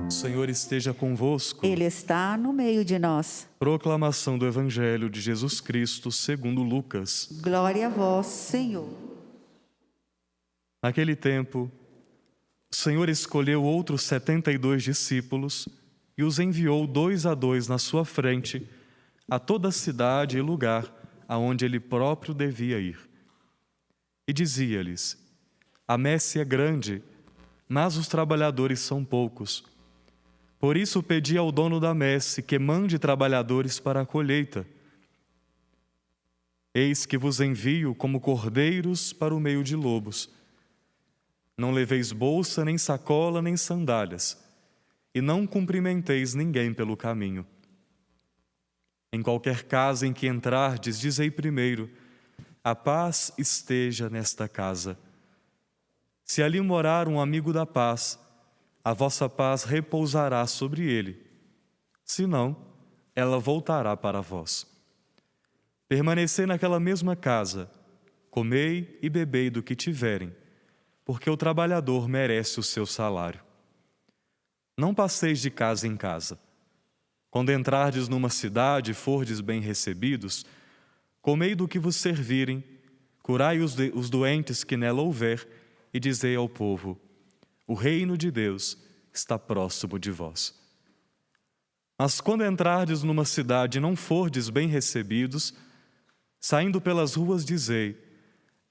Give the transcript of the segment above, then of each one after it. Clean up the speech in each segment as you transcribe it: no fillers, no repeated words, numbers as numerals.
O Senhor esteja convosco. Ele está no meio de nós. Proclamação do Evangelho de Jesus Cristo segundo Lucas. Glória a vós, Senhor. Naquele tempo, o Senhor escolheu outros 72 discípulos e os enviou 2 a 2 na sua frente a toda a cidade e lugar aonde ele próprio devia ir. E dizia-lhes: a messe é grande, mas os trabalhadores são poucos. Por isso pedi ao dono da messe que mande trabalhadores para a colheita. Eis que vos envio como cordeiros para o meio de lobos. Não leveis bolsa, nem sacola, nem sandálias, e não cumprimenteis ninguém pelo caminho. Em qualquer casa em que entrardes, dizei primeiro: a paz esteja nesta casa. Se ali morar um amigo da paz, a vossa paz repousará sobre ele. Se não, ela voltará para vós. Permanecei naquela mesma casa, comei e bebei do que tiverem, porque o trabalhador merece o seu salário. Não passeis de casa em casa. Quando entrardes numa cidade e fordes bem recebidos, comei do que vos servirem, curai os doentes que nela houver, e dizei ao povo: o reino de Deus está próximo de vós. Mas quando entrardes numa cidade e não fordes bem recebidos, saindo pelas ruas dizei: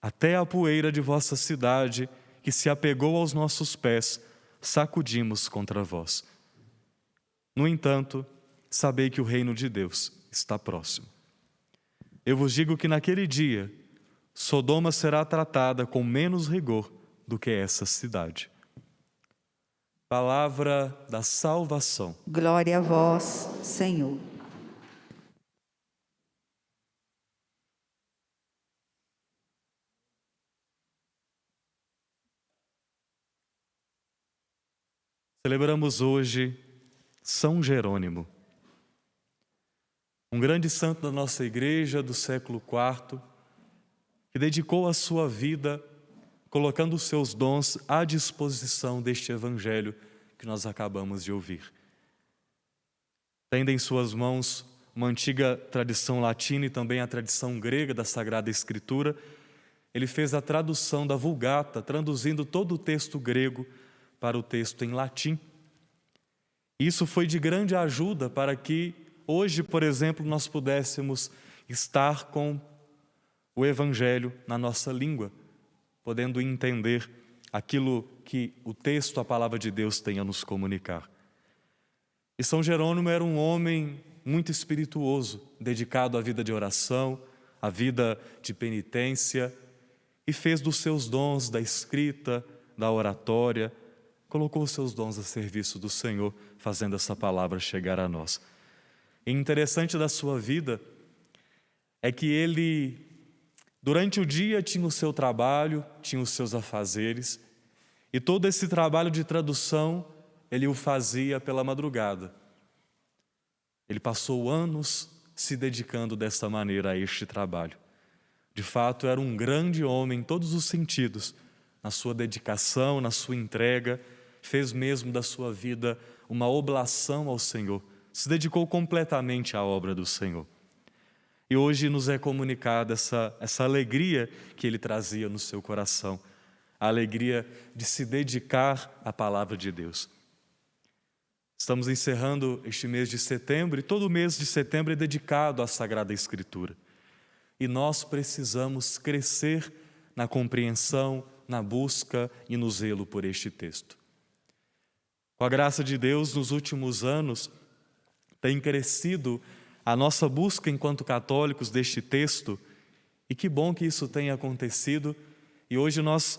até a poeira de vossa cidade, que se apegou aos nossos pés, sacudimos contra vós. No entanto, sabei que o reino de Deus está próximo. Eu vos digo que naquele dia, Sodoma será tratada com menos rigor do que essa cidade. Palavra da salvação. Glória a vós, Senhor. Celebramos hoje São Jerônimo, um grande santo da nossa igreja do século IV, que dedicou a sua vida colocando os seus dons à disposição deste evangelho que nós acabamos de ouvir. Tendo em suas mãos uma antiga tradição latina e também a tradição grega da Sagrada Escritura, ele fez a tradução da Vulgata, traduzindo todo o texto grego para o texto em latim. Isso foi de grande ajuda para que hoje, por exemplo, nós pudéssemos estar com o Evangelho na nossa língua, podendo entender aquilo que o texto, a palavra de Deus, tem a nos comunicar. E São Jerônimo era um homem muito espirituoso, dedicado à vida de oração, à vida de penitência, e fez dos seus dons da escrita, da oratória, colocou os seus dons a serviço do Senhor, fazendo essa palavra chegar a nós. E interessante da sua vida é que ele, durante o dia, tinha o seu trabalho, tinha os seus afazeres, e todo esse trabalho de tradução, ele o fazia pela madrugada. Ele passou anos se dedicando dessa maneira a este trabalho. De fato, era um grande homem em todos os sentidos, na sua dedicação, na sua entrega, fez mesmo da sua vida uma oblação ao Senhor, se dedicou completamente à obra do Senhor. E hoje nos é comunicada essa alegria que ele trazia no seu coração, a alegria de se dedicar à palavra de Deus. Estamos encerrando este mês de setembro e todo mês de setembro é dedicado à Sagrada Escritura. E nós precisamos crescer na compreensão, na busca e no zelo por este texto. Com a graça de Deus, nos últimos anos, tem crescido a nossa busca enquanto católicos deste texto, e que bom que isso tenha acontecido, e hoje nós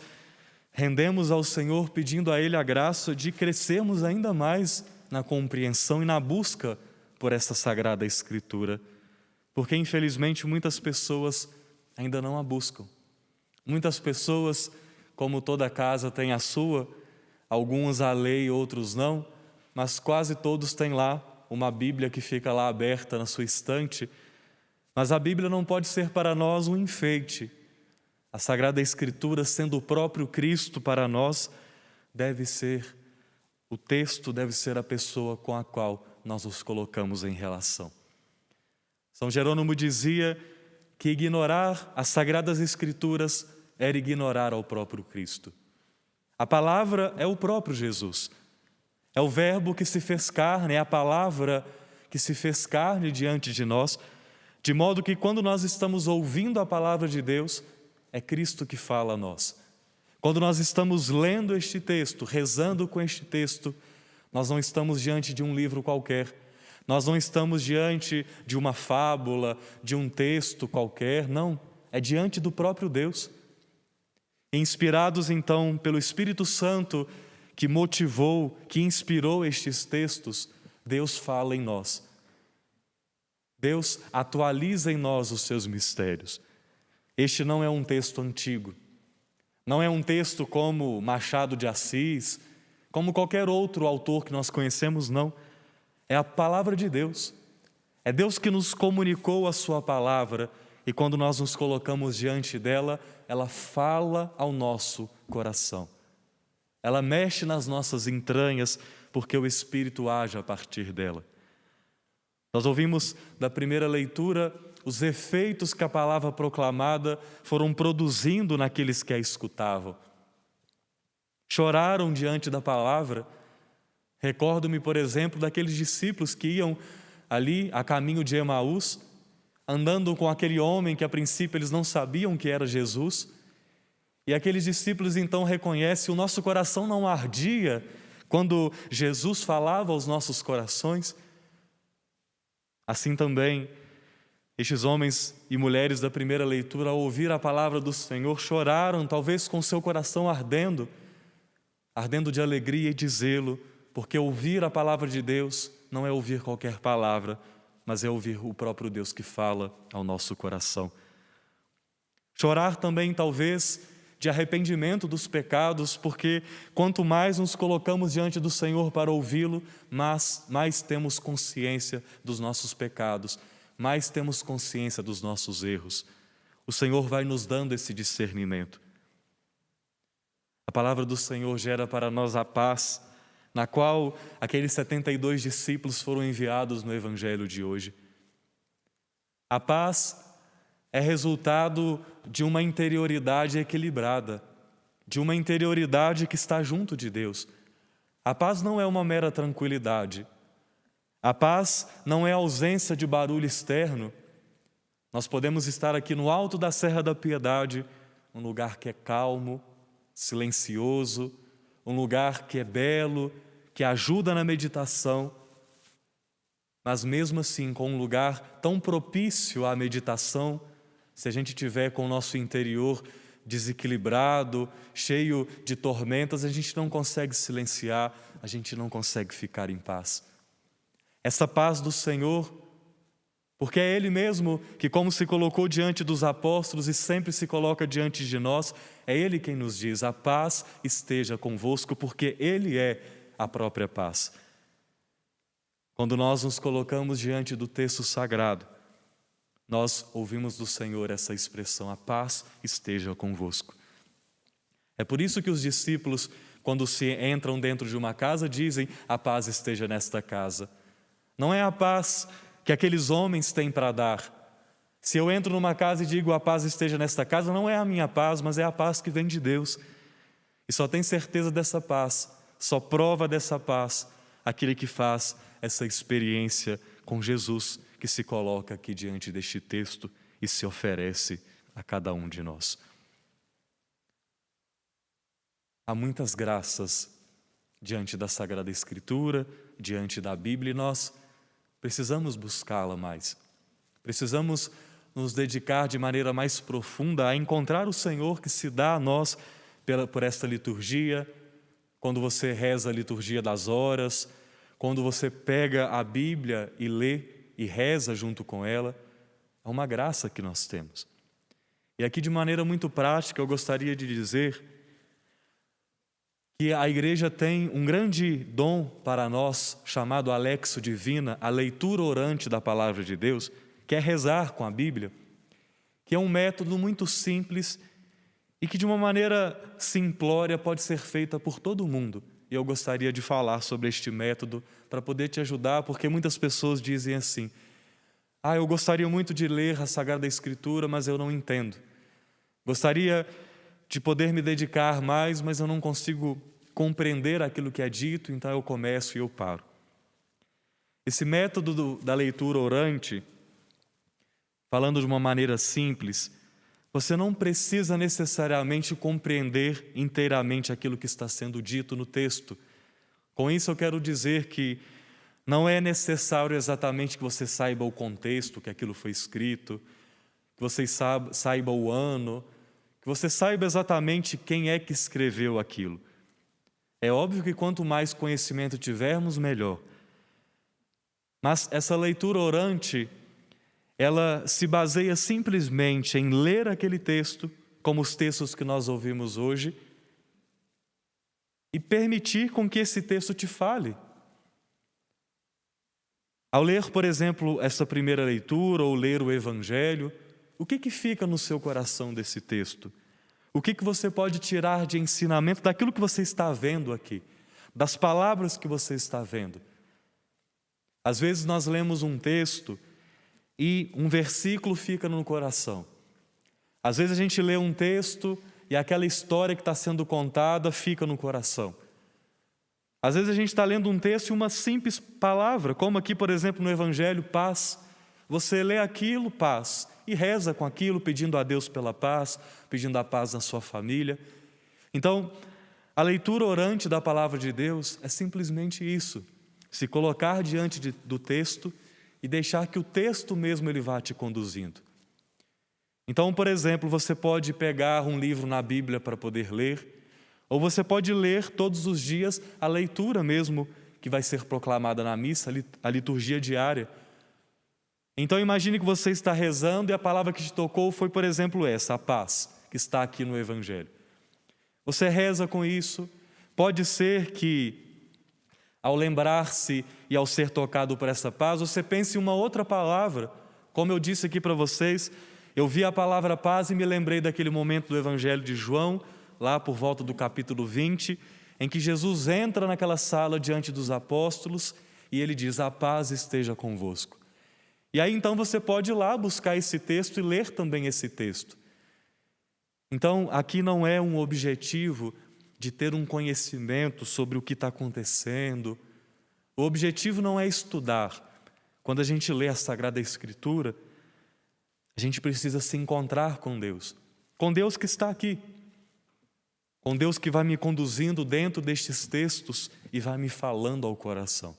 rendemos ao Senhor pedindo a Ele a graça de crescermos ainda mais na compreensão e na busca por essa Sagrada Escritura, porque infelizmente muitas pessoas ainda não a buscam. Muitas pessoas, como toda casa tem a sua, alguns a lêem, outros não, mas quase todos têm lá uma Bíblia que fica lá aberta na sua estante. Mas a Bíblia não pode ser para nós um enfeite. A Sagrada Escritura, sendo o próprio Cristo para nós, deve ser O texto deve ser a pessoa com a qual nós nos colocamos em relação. São Jerônimo dizia que ignorar as Sagradas Escrituras era ignorar ao próprio Cristo. A palavra é o próprio Jesus. É o Verbo que se fez carne, é a palavra que se fez carne diante de nós, de modo que quando nós estamos ouvindo a palavra de Deus, é Cristo que fala a nós. Quando nós estamos lendo este texto, rezando com este texto, nós não estamos diante de um livro qualquer, nós não estamos diante de uma fábula, de um texto qualquer, não, é diante do próprio Deus. Inspirados então pelo Espírito Santo, que motivou, que inspirou estes textos, Deus fala em nós. Deus atualiza em nós os seus mistérios. Este não é um texto antigo, não é um texto como Machado de Assis, como qualquer outro autor que nós conhecemos, não. É a palavra de Deus. É Deus que nos comunicou a sua palavra e quando nós nos colocamos diante dela, ela fala ao nosso coração. Ela mexe nas nossas entranhas, porque o Espírito age a partir dela. Nós ouvimos da primeira leitura os efeitos que a palavra proclamada foram produzindo naqueles que a escutavam. Choraram diante da palavra. Recordo-me, por exemplo, daqueles discípulos que iam ali a caminho de Emaús, andando com aquele homem que a princípio eles não sabiam que era Jesus. E aqueles discípulos então reconhecem, o nosso coração não ardia quando Jesus falava aos nossos corações. Assim também, estes homens e mulheres da primeira leitura, ao ouvir a palavra do Senhor, choraram, talvez com seu coração ardendo de alegria e de zelo, porque ouvir a palavra de Deus não é ouvir qualquer palavra, mas é ouvir o próprio Deus que fala ao nosso coração. Chorar também, talvez, de arrependimento dos pecados, porque quanto mais nos colocamos diante do Senhor para ouvi-lo, mais temos consciência dos nossos pecados, mais temos consciência dos nossos erros. O Senhor vai nos dando esse discernimento. A palavra do Senhor gera para nós a paz, na qual aqueles 72 discípulos foram enviados no Evangelho de hoje. A paz é resultado de uma interioridade equilibrada, de uma interioridade que está junto de Deus. A paz não é uma mera tranquilidade. A paz não é ausência de barulho externo. Nós podemos estar aqui no alto da Serra da Piedade, um lugar que é calmo, silencioso, um lugar que é belo, que ajuda na meditação, mas mesmo assim, com um lugar tão propício à meditação, se a gente tiver com o nosso interior desequilibrado, cheio de tormentas, a gente não consegue silenciar, a gente não consegue ficar em paz. Essa paz do Senhor, porque é Ele mesmo que, como se colocou diante dos apóstolos e sempre se coloca diante de nós, é Ele quem nos diz: a paz esteja convosco, porque Ele é a própria paz. Quando nós nos colocamos diante do texto sagrado, nós ouvimos do Senhor essa expressão: a paz esteja convosco. É por isso que os discípulos, quando se entram dentro de uma casa, dizem: a paz esteja nesta casa. Não é a paz que aqueles homens têm para dar. Se eu entro numa casa e digo: a paz esteja nesta casa, não é a minha paz, mas é a paz que vem de Deus. E só tem certeza dessa paz, só prova dessa paz aquele que faz essa experiência com Jesus, que se coloca aqui diante deste texto e se oferece a cada um de nós. Há muitas graças diante da Sagrada Escritura, diante da Bíblia, e nós precisamos buscá-la mais. Precisamos nos dedicar de maneira mais profunda a encontrar o Senhor que se dá a nós por esta liturgia. Quando você reza a liturgia das horas, quando você pega a Bíblia e lê e reza junto com ela, é uma graça que nós temos. E aqui, de maneira muito prática, eu gostaria de dizer que a igreja tem um grande dom para nós, chamado Alexo Divina, a leitura orante da palavra de Deus, que é rezar com a Bíblia, que é um método muito simples e que de uma maneira simplória pode ser feita por todo mundo. E eu gostaria de falar sobre este método para poder te ajudar, porque muitas pessoas dizem assim: eu gostaria muito de ler a Sagrada Escritura, mas eu não entendo. Gostaria de poder me dedicar mais, mas eu não consigo compreender aquilo que é dito, então eu começo e eu paro. Esse método da leitura orante, falando de uma maneira simples, você não precisa necessariamente compreender inteiramente aquilo que está sendo dito no texto. Com isso eu quero dizer que não é necessário exatamente que você saiba o contexto que aquilo foi escrito, que você saiba o ano, que você saiba exatamente quem é que escreveu aquilo. É óbvio que quanto mais conhecimento tivermos, melhor. Mas essa leitura orante, ela se baseia simplesmente em ler aquele texto, como os textos que nós ouvimos hoje, e permitir com que esse texto te fale. Ao ler, por exemplo, essa primeira leitura ou ler o Evangelho, o que fica no seu coração desse texto? O que você pode tirar de ensinamento daquilo que você está vendo aqui, das palavras que você está vendo? Às vezes nós lemos um texto e um versículo fica no coração. Às vezes a gente lê um texto e aquela história que está sendo contada fica no coração. Às vezes a gente está lendo um texto e uma simples palavra, como aqui, por exemplo, no Evangelho, paz. Você lê aquilo, paz, e reza com aquilo, pedindo a Deus pela paz, pedindo a paz na sua família. Então, a leitura orante da palavra de Deus é simplesmente isso: se colocar diante do texto e deixar que o texto mesmo ele vá te conduzindo. Então, por exemplo, você pode pegar um livro na Bíblia para poder ler, ou você pode ler todos os dias a leitura mesmo que vai ser proclamada na missa, a liturgia diária. Então imagine que você está rezando e a palavra que te tocou foi, por exemplo, essa, a paz, que está aqui no Evangelho. Você reza com isso. Pode ser que, ao lembrar-se e ao ser tocado por essa paz, você pense em uma outra palavra. Como eu disse aqui para vocês, eu vi a palavra paz e me lembrei daquele momento do Evangelho de João, lá por volta do capítulo 20, em que Jesus entra naquela sala diante dos apóstolos e ele diz: a paz esteja convosco. E aí então você pode ir lá buscar esse texto e ler também esse texto. Então aqui não é um objetivo de ter um conhecimento sobre o que está acontecendo. O objetivo não é estudar. Quando a gente lê a Sagrada Escritura, a gente precisa se encontrar com Deus que está aqui, com Deus que vai me conduzindo dentro destes textos e vai me falando ao coração.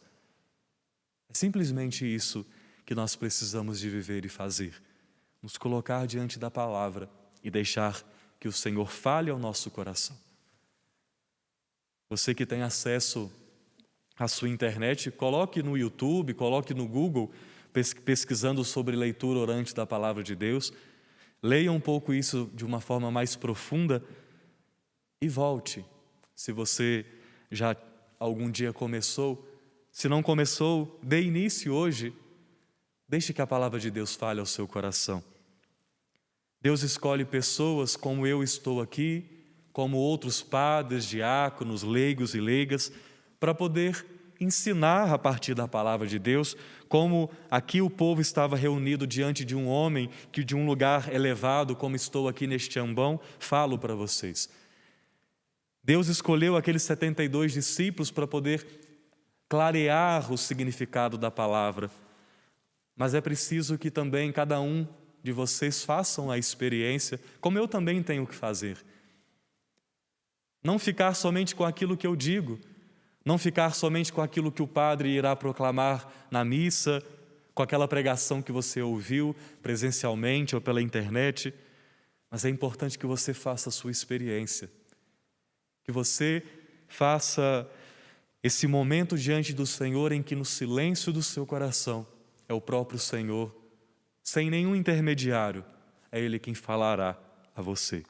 É simplesmente isso que nós precisamos de viver e fazer: nos colocar diante da palavra e deixar que o Senhor fale ao nosso coração. Você que tem acesso à sua internet, coloque no YouTube, coloque no Google, pesquisando sobre leitura orante da palavra de Deus, leia um pouco isso de uma forma mais profunda e volte. Se você já algum dia começou, se não começou, dê início hoje. Deixe que a palavra de Deus fale ao seu coração. Deus escolhe pessoas como eu estou aqui, como outros padres, diáconos, leigos e leigas, para poder ensinar a partir da palavra de Deus, como aqui o povo estava reunido diante de um homem que de um lugar elevado, como estou aqui neste ambão, falo para vocês. Deus escolheu aqueles 72 discípulos para poder clarear o significado da palavra. Mas é preciso que também cada um de vocês façam a experiência, como eu também tenho que fazer. Não ficar somente com aquilo que eu digo, não ficar somente com aquilo que o padre irá proclamar na missa, com aquela pregação que você ouviu presencialmente ou pela internet, mas é importante que você faça a sua experiência, que você faça esse momento diante do Senhor em que no silêncio do seu coração é o próprio Senhor, sem nenhum intermediário, é Ele quem falará a você.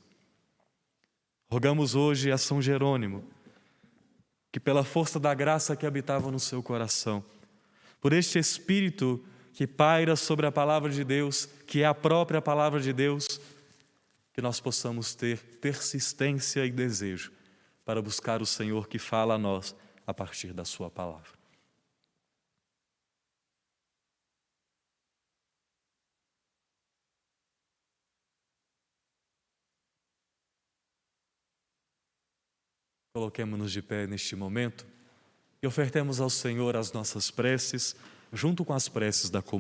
Rogamos hoje a São Jerônimo, que pela força da graça que habitava no seu coração, por este Espírito que paira sobre a palavra de Deus, que é a própria palavra de Deus, que nós possamos ter persistência e desejo para buscar o Senhor que fala a nós a partir da sua palavra. Coloquemo-nos de pé neste momento e ofertemos ao Senhor as nossas preces, junto com as preces da comunidade.